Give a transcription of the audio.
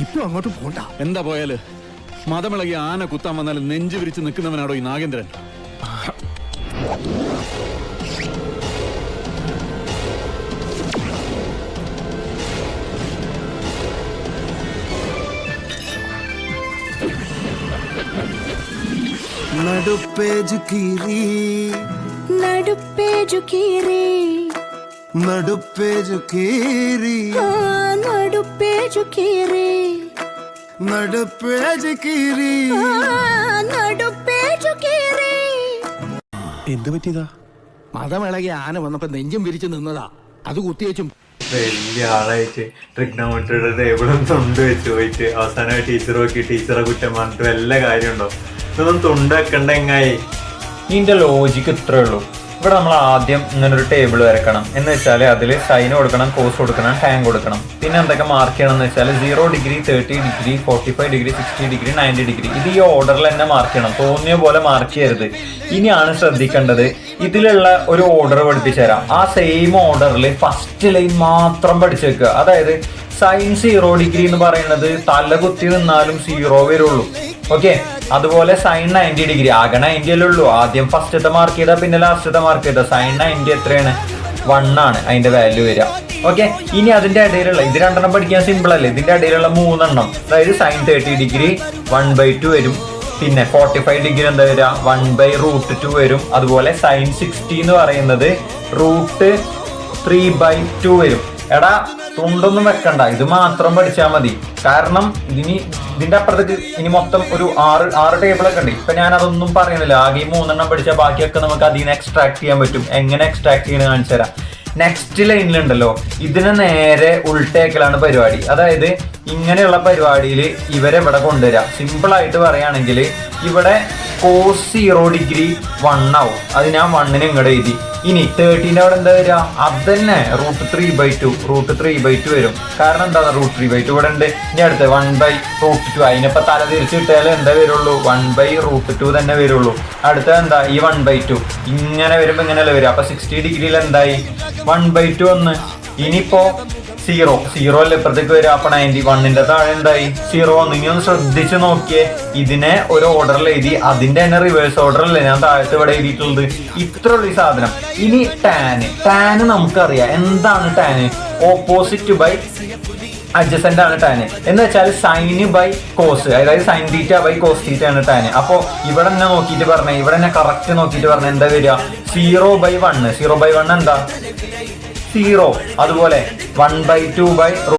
ഇപ്പൊ അങ്ങോട്ട് പോണ്ട. എന്താ പോയാല്? മതമിളകി ആന കുത്താൻ വന്നാൽ നെഞ്ചു വിരിച്ച് നിൽക്കുന്നവനാണോ ഈ നാഗേന്ദ്രൻ? നടുപ്പേ ജുക്കീരി നടുപ്പേ ജുക്കീരി നടുപ്പേ ജുക്കീരി നടുപ്പേ ജുക്കീരി നടുപ്പേ ജുക്കീരി. നടുപ്പേ ജുക്കീരി. എന്ത് പറ്റിയതാ? മതമിളകി ആന വന്നപ്പോ നെഞ്ചും വിരിച്ചു നിന്നതാ. അത് കുത്തിവെച്ചും വലിയ ആളായിട്ട് ട്രിഗ്നോമെട്രിയുടെ ടേബിളും തൊണ്ട് വെച്ച് പോയിട്ട് അവസാനമായി ടീച്ചർ നോക്കി ടീച്ചറെ കുറ്റം പറഞ്ഞിട്ട് വല്ല കാര്യമുണ്ടോ? ഇതൊന്നും തൊണ്ട് വെക്കണ്ട എങ്ങായി. ഇതിന്റെ ലോജിക്ക് ഇത്രേ ഉള്ളൂ. ഇവിടെ നമ്മൾ ആദ്യം ഇങ്ങനെ ഒരു ടേബിൾ വരക്കണം. എന്ന് വെച്ചാൽ അതിൽ സൈൻ കൊടുക്കണം, കോസ് കൊടുക്കണം, ടാൻ കൊടുക്കണം. പിന്നെ എന്തൊക്കെ മാർക്ക് ചെയ്യണം എന്ന് വെച്ചാൽ 0 degree, 30 degree, 45 degree, 60 degree, 90 degree. ഇത് ഈ ഓർഡറിൽ തന്നെ മാർക്ക് ചെയ്യണം. തോന്നിയ പോലെ മാർക്ക് ചെയ്യരുത്. ഇനിയാണ് ശ്രദ്ധിക്കേണ്ടത്, ഇതിലുള്ള ഒരു ഓർഡർ പഠിപ്പിച്ചു തരാം. ആ സെയിം ഓർഡറിൽ ഫസ്റ്റ് ലൈൻ മാത്രം പഠിച്ചു വെക്കുക. അതായത് സൈൻ 0 ഡിഗ്രി എന്ന് പറയുന്നത് തല കുത്തി നിന്നാലും 0 വരുള്ളൂ. ഓക്കെ, അതുപോലെ സൈൻ 90 ഡിഗ്രി ആകെ 90 അല്ലേ ഉള്ളൂ. ആദ്യം ഫസ്റ്റത്തെ മാർക്ക് ചെയ്താൽ പിന്നെ ലാസ്റ്റത്തെ മാർക്ക് ചെയ്താൽ സൈൻ 90 എത്രയാണ്? 1 ആണ് അതിന്റെ വാല്യൂ വരിക. ഓക്കെ, ഇനി അതിന്റെ ഇടയിലുള്ള ഇത് രണ്ടെണ്ണം പഠിക്കാൻ സിമ്പിൾ അല്ലേ. ഇതിന്റെ ഇടയിലുള്ള 3 എണ്ണം, അതായത് സൈൻ 30 ഡിഗ്രി 1/2 വരും. പിന്നെ 45 ഡിഗ്രി എന്താ വരിക? 1/√2 വരും. അതുപോലെ സൈൻ 60 എന്ന് പറയുന്നത് √3/2 വരും. എടാ, തുണ്ടൊന്നും വെക്കണ്ട, ഇത് മാത്രം പഠിച്ചാൽ മതി. കാരണം ഇതിന്റെ അപ്പുറത്തേക്ക് ഇനി മൊത്തം ഒരു 6 ടേബിളൊക്കെ ഉണ്ട്. ഇപ്പൊ ഞാൻ അതൊന്നും പറയുന്നില്ല. ആകെ 3 എണ്ണം പഠിച്ചാൽ ബാക്കിയൊക്കെ നമുക്ക് അതിൽ നിന്ന് എക്സ്ട്രാക്ട് ചെയ്യാൻ പറ്റും. എങ്ങനെ എക്സ്ട്രാക്ട് ചെയ്യുന്നത് കാണിച്ചു തരാം. നെക്സ്റ്റ് ലൈനിലുണ്ടല്ലോ, ഇതിന് നേരെ ഉൾട്ടേക്കലാണ് പരിപാടി. അതായത് ഇങ്ങനെയുള്ള പരിപാടിയിൽ ഇവരെ ഇവിടെ കൊണ്ടുവരാം. സിമ്പിൾ ആയിട്ട് പറയുകയാണെങ്കിൽ ഇവിടെ കോസ് 0 ഡിഗ്രി 1 ആവും. അത് ഞാൻ 1ന് ഇങ്ങോട്ട് എഴുതി. ഇനി 30ന്റെ അവിടെ എന്താ വരിക? അത് തന്നെ √3/2 വരും. കാരണം എന്താ? √3/2 ഇവിടെ ഉണ്ട്. ഇനി അടുത്ത് 1/√2. അതിനിപ്പോ തല തിരിച്ച് കിട്ടിയാലും എന്താ വരുള്ളൂ? 1/√2 തന്നെ വരുള്ളൂ. അടുത്ത എന്താ? ഈ 1/2 ഇങ്ങനെ വരുമ്പോ ഇങ്ങനെയല്ലേ വരും. അപ്പൊ 60 ഡിഗ്രിയിൽ എന്തായി? 1/2 ഒന്ന്. ഇനിയിപ്പോ 0 അല്ലേ ഇപ്പുറത്തേക്ക് വരിക. അപ്പൊ 91ന്റെ താഴെ എന്തായി? 0 ഒന്ന്. ഇനി ഒന്ന് ശ്രദ്ധിച്ച് നോക്കിയേ. ഇതിനെ ഒരു ഓർഡറിൽ എഴുതി, അതിന്റെ തന്നെ റിവേഴ്സ് ഓർഡറല്ലേ ഞാൻ താഴത്ത് ഇവിടെ എഴുതിയിട്ടുള്ളത്. ഇത്ര ഉള്ള ഈ സാധനം. ഇനി ടാന് നമുക്കറിയാം. എന്താണ് ടാന്? ഓപ്പോസിറ്റ് ബൈ അഡ്ജസന്റ് ആണ് ടാന്. എന്ന് വെച്ചാൽ സൈന് ബൈ കോസ്, അതായത് sine theta by cos theta ആണ് ടാന്. അപ്പൊ ഇവിടെ തന്നെ നോക്കിയിട്ട് പറഞ്ഞ, ഇവിടെ തന്നെ കറക്റ്റ് നോക്കിയിട്ട് പറഞ്ഞ എന്താ വരിക? 0/1. 0/1 എന്താ? 0. അതുപോലെ 1/2